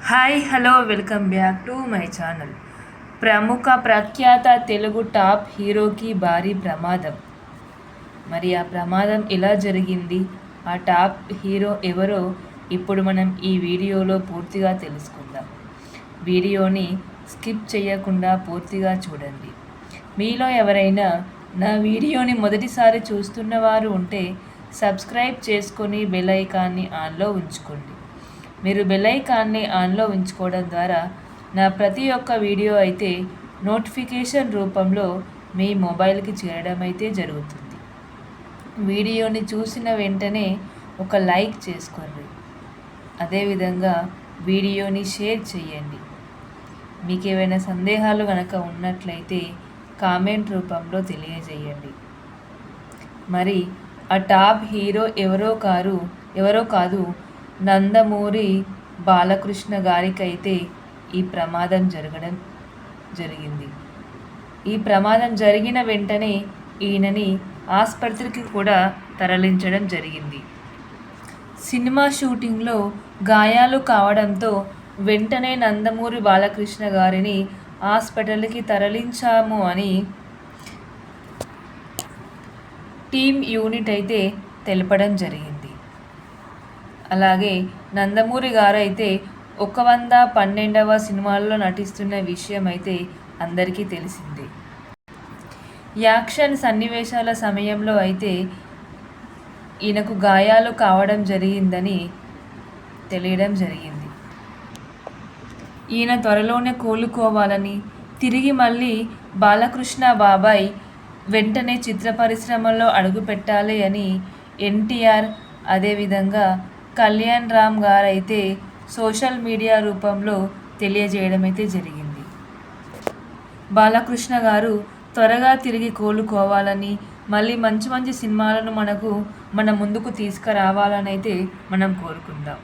Hi hello welcome back to my channel. ప్రముఖ ప్రఖ్యాత Telugu top హీరోకి భారీ ప్రమాదం. మరి ఆ ప్రమాదం ఎలా జరిగింది, ఆ టాప్ హీరో ఎవరో ఇప్పుడు మనం ఈ వీడియోలో పూర్తిగా తెలుసుకుందాం. వీడియోని స్కిప్ చేయకుండా పూర్తిగా చూడండి. మీలో ఎవరైనా నా వీడియోని మొదటిసారి చూస్తున్నవారు ఉంటే సబ్స్క్రైబ్ చేసుకొని బెల్ ఐకాన్ని ఆన్లో ఉంచుకోండి. మీరు బెల్ ఐకాన్ని ఆన్లో ఉంచుకోవడం ద్వారా నా ప్రతి ఒక్క వీడియో అయితే నోటిఫికేషన్ రూపంలో మీ మొబైల్కి చేరడం అయితే జరుగుతుంది. వీడియోని చూసిన వెంటనే ఒక లైక్ చేసుకోండి. అదేవిధంగా వీడియోని షేర్ చేయండి. మీకు ఏవైనా సందేహాలు కనుక ఉన్నట్లయితే కామెంట్ రూపంలో తెలియజేయండి. మరి ఆ టాప్ హీరో ఎవరో కాదు, నందమూరి బాలకృష్ణ గారికైతే ఈ ప్రమాదం జరిగింది. ఈ ప్రమాదం జరిగిన వెంటనే ఈయనని ఆసుపత్రికి కూడా తరలించడం జరిగింది. సినిమా షూటింగ్లో గాయాలు కావడంతో వెంటనే నందమూరి బాలకృష్ణ గారిని హాస్పిటల్కి తరలించాము అని టీమ్ యూనిట్ అయితే తెలపడం జరిగింది. అలాగే నందమూరి గారు అయితే 112వ సినిమాల్లో నటిస్తున్న విషయం అయితే అందరికీ తెలిసిందే. యాక్షన్ సన్నివేశాల సమయంలో అయితే ఈయనకు గాయాలు కావడం జరిగిందని తెలియడం జరిగింది. ఈయన త్వరలోనే కోలుకోవాలని, తిరిగి మళ్ళీ బాలకృష్ణ బాబాయ్ వెంటనే చిత్ర పరిశ్రమలో అడుగుపెట్టాలి అని ఎన్టీఆర్, అదేవిధంగా కళ్యాణ్ రామ్ గారైతే సోషల్ మీడియా రూపంలో తెలియజేయడం అయితే జరిగింది. బాలకృష్ణ గారు త్వరగా తిరిగి కోలుకోవాలని, మళ్ళీ మంచి మంచి సినిమాలను మన ముందుకు తీసుకురావాలని అయితే మనం కోరుకుందాం.